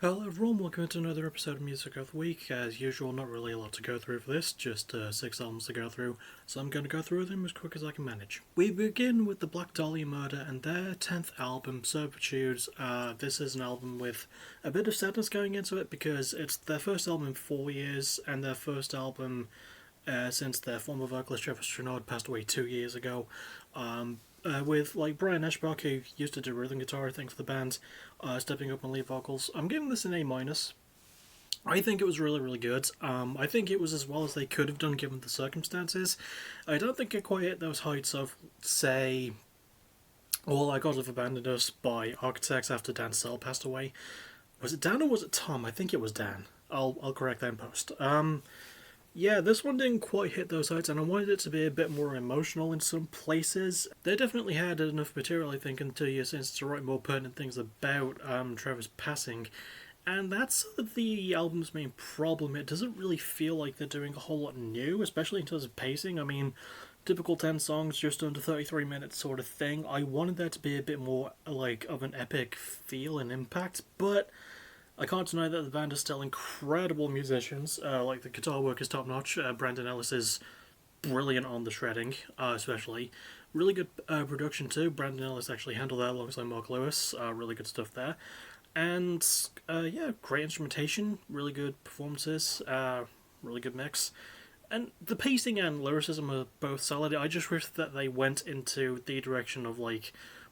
Hello everyone, welcome to another episode of Music of the Week. As usual, not really a lot to go through for this, just 6 albums to go through, so I'm going to go through them as quick as I can manage. We begin with the Black Dahlia Murder and their 10th album, Servitude. This is an album with a bit of sadness going into it because it's their first album in 4 years, and their first album since their former vocalist Trevor Strnad passed away 2 years ago. With Brian Eschbach, who used to do rhythm guitar, I think, for the band, stepping up on lead vocals. I'm giving this an A minus. I think it was really, really good. I think it was as well as they could have done given the circumstances. I don't think it quite hit those heights of, say, All I Got Have Abandoned Us by Architects after Dan Sell passed away. Was it Dan or was it Tom? I think it was Dan. I'll correct that in post. Yeah, this one didn't quite hit those heights, and I wanted it to be a bit more emotional in some places. They definitely had enough material, I think, in 2 years since to write more pertinent things about Trevor's passing, and that's sort of the album's main problem. It doesn't really feel like they're doing a whole lot new, especially in terms of pacing. I mean, typical 10 songs, just under 33 minutes sort of thing. I wanted there to be a bit more, of an epic feel and impact, but I can't deny that the band are still incredible musicians. The guitar work is top notch. Brandon Ellis is brilliant on the shredding, especially. Really good production too. Brandon Ellis actually handled that alongside Mark Lewis. Really good stuff there. And yeah, great instrumentation. Really good performances. Really good mix. And the pacing and lyricism are both solid. I just wish that they went into the direction of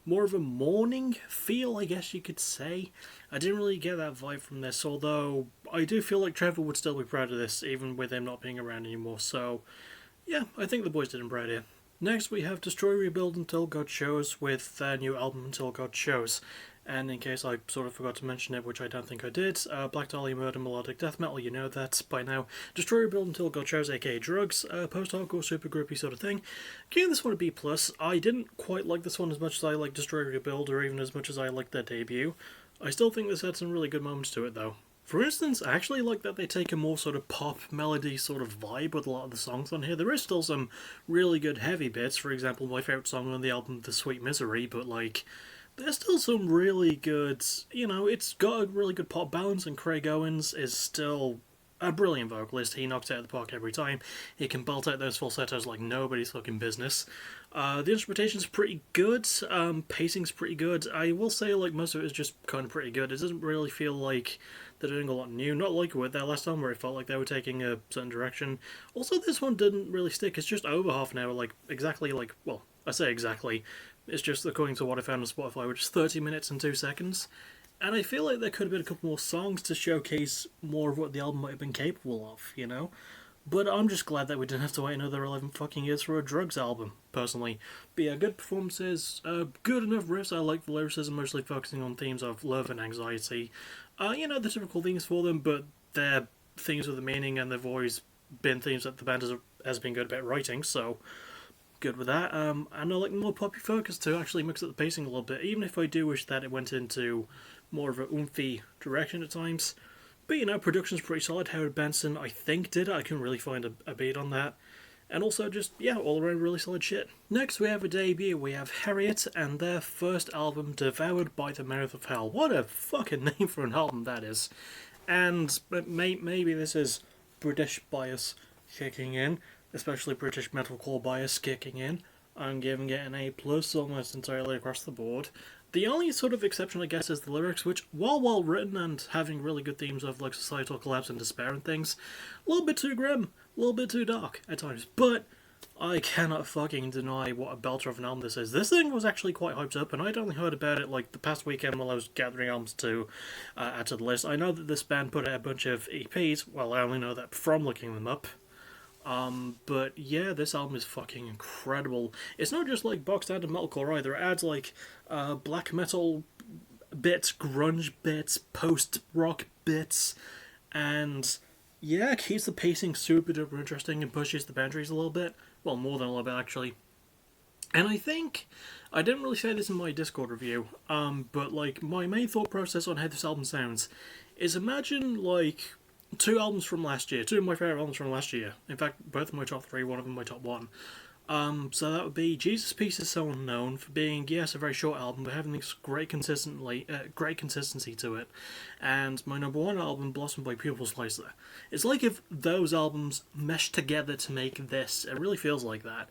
more of a mourning feel, I guess you could say. I didn't really get that vibe from this, although I do feel like Trevor would still be proud of this, even with him not being around anymore. So, yeah, I think the boys did him proud here. Next, we have Destroy, Rebuild Until God Shows with their new album Until God Shows. And in case I sort of forgot to mention it, which I don't think I did, Black Dahlia Murder Melodic Death Metal, you know that by now. Destroy, Rebuild Until God Shows, aka Drugs, post-hardcore super groupie sort of thing. Giving this one a B+. I didn't quite like this one as much as I liked Destroy, Rebuild, or even as much as I liked their debut. I still think this had some really good moments to it, though. For instance, I actually like that they take a more sort of pop melody sort of vibe with a lot of the songs on here. There is still some really good heavy bits. For example, my favourite song on the album, The Sweet Misery, but there's still some really good, it's got a really good pop balance, and Craig Owens is still a brilliant vocalist. He knocks it out of the park every time. He can belt out those falsettos like nobody's fucking business. The instrumentation's pretty good. Pacing's pretty good. I will say, most of it is just kind of pretty good. It doesn't really feel like they're doing a lot new. Not like with their last time, where it felt like they were taking a certain direction. Also, this one didn't really stick. It's just over half an hour, I say exactly. It's just according to what I found on Spotify, which is 30 minutes and 2 seconds. And I feel like there could have been a couple more songs to showcase more of what the album might have been capable of, But I'm just glad that we didn't have to wait another 11 fucking years for a Drugs album, personally. But yeah, good performances, good enough riffs. I like the lyricism, mostly focusing on themes of love and anxiety. The typical themes for them, but they're themes with a meaning, and they've always been themes that the band has been good about writing, so good with that. And I like more poppy focus to actually mix up the pacing a little bit, even if I do wish that it went into more of a oomphy direction at times. But production's pretty solid. Howard Benson, I think, did it. I couldn't really find a beat on that. And also just, all around really solid shit. Next we have a debut. We have Harriet and their first album, Devoured by the Mouth of Hell. What a fucking name for an album that is. And maybe this is British bias kicking in, especially British metalcore bias kicking in. I'm giving it an A+ almost entirely across the board. The only sort of exception, I guess, is the lyrics, which, while well written and having really good themes of societal collapse and despair and things, a little bit too grim, a little bit too dark at times. But I cannot fucking deny what a belter of an album this is. This thing was actually quite hyped up, and I'd only heard about it the past weekend while I was gathering albums to add to the list. I know that this band put out a bunch of EPs. Well, I only know that from looking them up. But yeah, this album is fucking incredible. It's not just box standard metalcore either. It adds black metal bits, grunge bits, post rock bits, and yeah, keeps the pacing super duper interesting and pushes the boundaries a little bit. Well, more than a little bit actually. And I think I didn't really say this in my Discord review, but my main thought process on how this album sounds is imagine two albums from last year, two of my favourite albums from last year. In fact, both of my top three, one of them my top one. So that would be Jesus Piece is so unknown for being, yes, a very short album, but having this great consistency to it. And my number one album, Blossom by Pupil Slicer. It's like if those albums meshed together to make this. It really feels like that.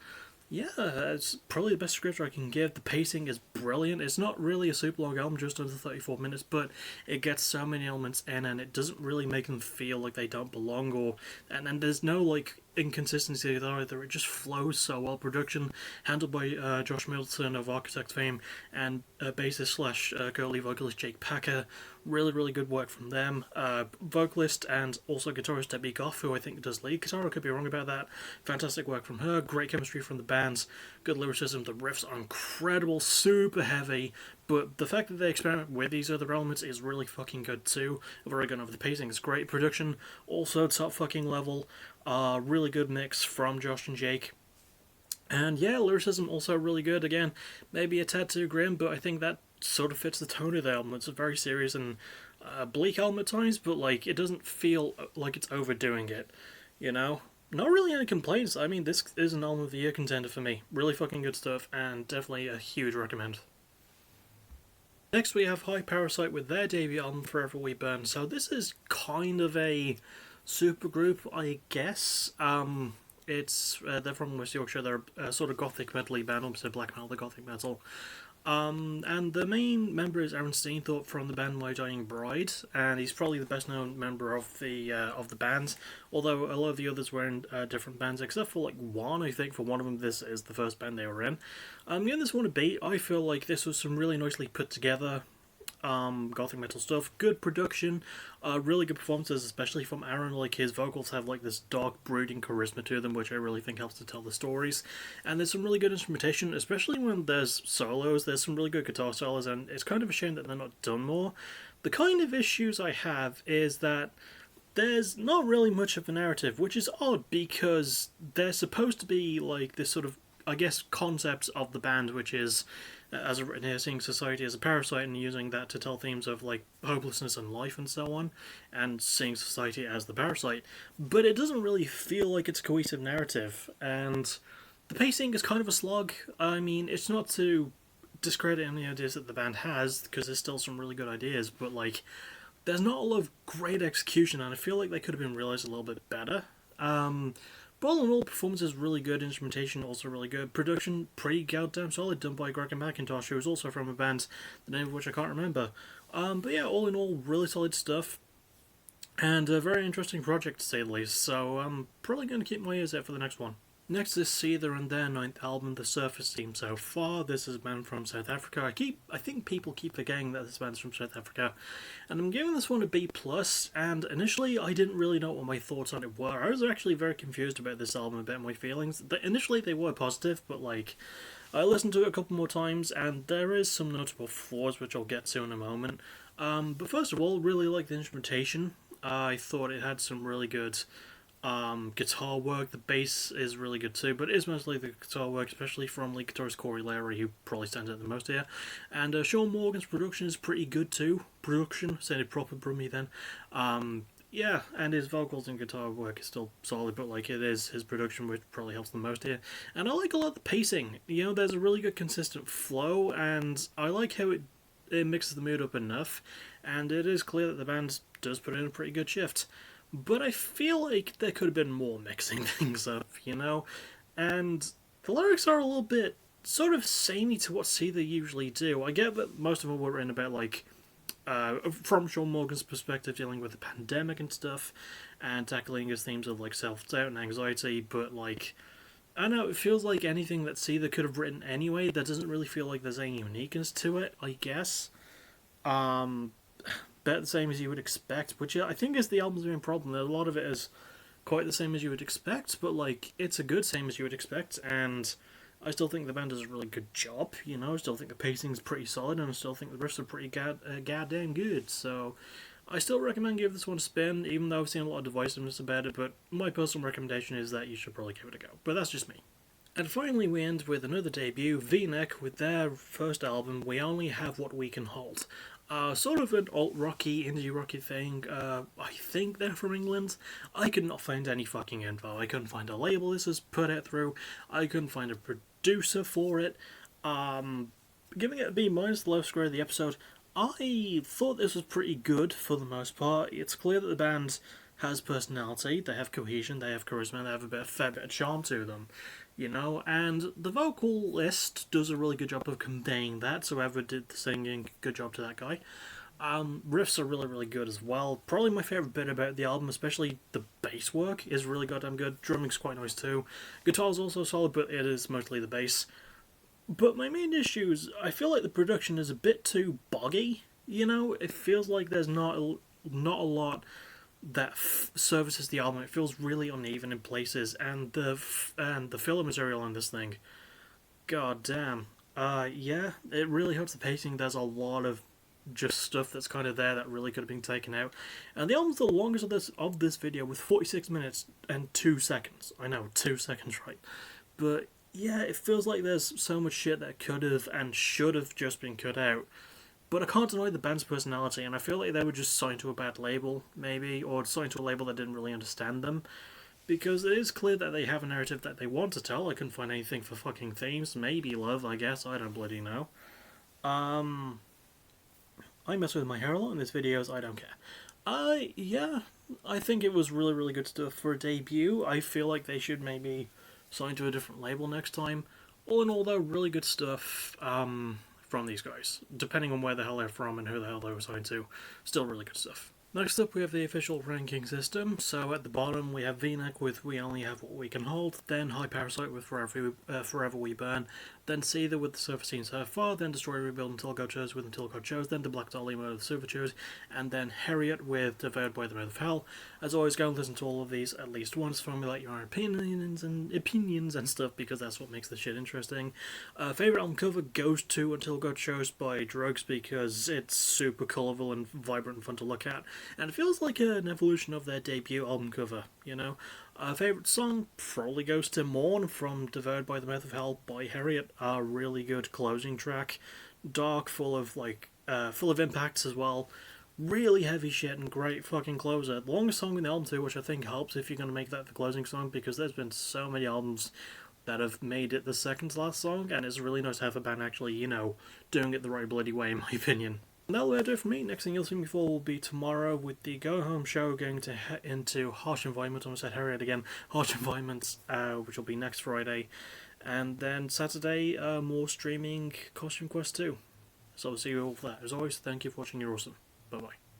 Yeah, it's probably the best scripture I can give. The pacing is brilliant. It's not really a super long album, just under 34 minutes, but it gets so many elements in, and it doesn't really make them feel like they don't belong, and there's no like inconsistency either. It just flows so well. Production handled by Josh Middleton of Architect fame and bassist slash girly vocalist Jake Packer. Really, really good work from them. Vocalist and also guitarist Debbie Goff, who I think does lead guitar. I could be wrong about that. Fantastic work from her. Great chemistry from the bands. Good lyricism. The riffs are incredible. Super heavy. But the fact that they experiment with these other elements is really fucking good too. Very good over the pacing. It's great. Production also top fucking level. Really good mix from Josh and Jake. And yeah, lyricism also really good. Again, maybe a tad too grim, but I think that sort of fits the tone of the album. It's a very serious and bleak album at times, but like it doesn't feel like it's overdoing it. You know, not really any complaints. I mean, this is an album of the year contender for me. Really fucking good stuff, and definitely a huge recommend. Next, we have High Parasite with their debut album Forever We Burn. So this is kind of a supergroup, I guess. They're from West Yorkshire. They're a sort of gothic metal-y band, opposite black metal, the gothic metal. And the main member is Aaron Steinthorpe from the band My Dying Bride, and he's probably the best-known member of the band. Although a lot of the others were in different bands, except for like one, I think. For one of them, this is the first band they were in. Giving this one a beat, I feel like this was some really nicely put together gothic metal stuff. Good production, really good performances, especially from Aaron. Like his vocals have like this dark, brooding charisma to them, which I really think helps to tell the stories. And there's some really good instrumentation, especially when there's solos. There's some really good guitar solos, and it's kind of a shame that they're not done more. The kind of issues I have is that there's not really much of a narrative, which is odd because they're supposed to be like this sort of, I guess, concept of the band, which is, as I've written here, seeing society as a parasite and using that to tell themes of like hopelessness and life and so on, and seeing society as the parasite. But it doesn't really feel like it's a cohesive narrative, and the pacing is kind of a slog. I mean, it's not to discredit any ideas that the band has, because there's still some really good ideas, but like, there's not a lot of great execution, and I feel like they could have been realised a little bit better. But all in all, performance is really good, instrumentation also really good, production pretty goddamn solid, done by Gregor McIntosh, who is also from a band, the name of which I can't remember. But yeah, all in all, really solid stuff, and a very interesting project to say the least, so I'm probably going to keep my ears out for the next one. Next is Seether and their ninth album, The Surface Team. So far, this is a band from South Africa. I think people keep forgetting that this band's from South Africa, and I'm giving this one a B+. And initially, I didn't really know what my thoughts on it were. I was actually very confused about this album, about my feelings. Initially, they were positive, but like, I listened to it a couple more times, and there is some notable flaws, which I'll get to in a moment. But first of all, really like the instrumentation. I thought it had some really good guitar work. The bass is really good too, but it is mostly the guitar work, especially from lead guitarist Corey Larry, who probably stands out the most here. And Sean Morgan's production is pretty good too. Production, sounded proper brummy then. Yeah, and his vocals and guitar work is still solid, but like it is his production which probably helps the most here. And I like a lot of the pacing. You know, there's a really good consistent flow, and I like how it mixes the mood up enough, and it is clear that the band does put in a pretty good shift. But I feel like there could have been more mixing things up, you know? And the lyrics are a little bit sort of samey to what Seether usually do. I get that most of them were written about, like, from Sean Morgan's perspective, dealing with the pandemic and stuff, and tackling his themes of, like, self-doubt and anxiety, but, like, I don't know, it feels like anything that Seether could have written anyway. That doesn't really feel like there's any uniqueness to it, I guess. About the same as you would expect, which I think is the album's main problem. A lot of it is quite the same as you would expect, but like it's a good same as you would expect, and I still think the band does a really good job. You know, I still think the pacing's pretty solid, and I still think the riffs are pretty goddamn good. So I still recommend give this one a spin, even though I've seen a lot of divisiveness about it. But my personal recommendation is that you should probably give it a go. But that's just me. And finally, we end with another debut, V-Neck, with their first album, We Only Have What We Can Hold. Sort of an alt-rocky, indie-rocky thing. I think they're from England. I could not find any fucking info. I couldn't find a label this was put out through. I couldn't find a producer for it. Giving it a B minus, the lowest grade of the episode. I thought this was pretty good for the most part. It's clear that the band has personality, they have cohesion, they have charisma, they have a fair bit of charm to them, you know, and the vocalist does a really good job of conveying that, so whoever did the singing, good job to that guy. Riffs are really, really good as well. Probably my favourite bit about the album, especially the bass work, is really goddamn good. Drumming's quite nice too. Guitar's also solid, but it is mostly the bass. But my main issue is, I feel like the production is a bit too boggy, you know? It feels like there's not a lot that services the album. It feels really uneven in places, and the filler material on this thing, god damn. Yeah, it really hurts the pacing. There's a lot of just stuff that's kind of there that really could have been taken out. And the album's the longest of this video with 46 minutes and 2 seconds. I know, 2 seconds, right? But yeah, it feels like there's so much shit that could have and should have just been cut out. But I can't deny the band's personality, and I feel like they were just signed to a bad label, maybe, or signed to a label that didn't really understand them. Because it is clear that they have a narrative that they want to tell. I couldn't find anything for fucking themes. Maybe love, I guess. I don't bloody know. I mess with my hair a lot in these videos. I don't care. Yeah. I think it was really, really good stuff for a debut. I feel like they should maybe sign to a different label next time. All in all, though, really good stuff. From these guys, depending on where the hell they're from and who the hell they were signed to. Still really good stuff. Next up we have the official ranking system, so at the bottom we have V-neck with We Only Have What We Can Hold, then High Parasite with Forever We Burn, then Seether with The Surface So Far, then Destroy Rebuild Until God Chose with Until God Chose, then The Black Dahlia Murder of the Superchews, and then Harriet with Devoured by the Mouth of Hell. As always, go and listen to all of these at least once, formulate your own opinions and stuff, because that's what makes the shit interesting. Favourite album cover goes to Until God Chose by Drugs, because it's super colourful and vibrant and fun to look at. And it feels like an evolution of their debut album cover, you know? Favourite song probably goes to Mourn from Devoured by the Mouth of Hell by Harriet. A really good closing track. Dark, full of impacts as well. Really heavy shit and great fucking closer. The longest song in the album too, which I think helps if you're going to make that the closing song, because there's been so many albums that have made it the second to last song, and it's really nice to have a band actually, you know, doing it the right bloody way, in my opinion. And that'll do it for me. Next thing you'll see me for will be tomorrow with the Go Home show going to into Harsh Environment. I almost said Harriet again. Harsh Environments, which will be next Friday. And then Saturday, more streaming Costume Quest 2. So I'll see you all for that. As always, thank you for watching. You're awesome. Bye bye.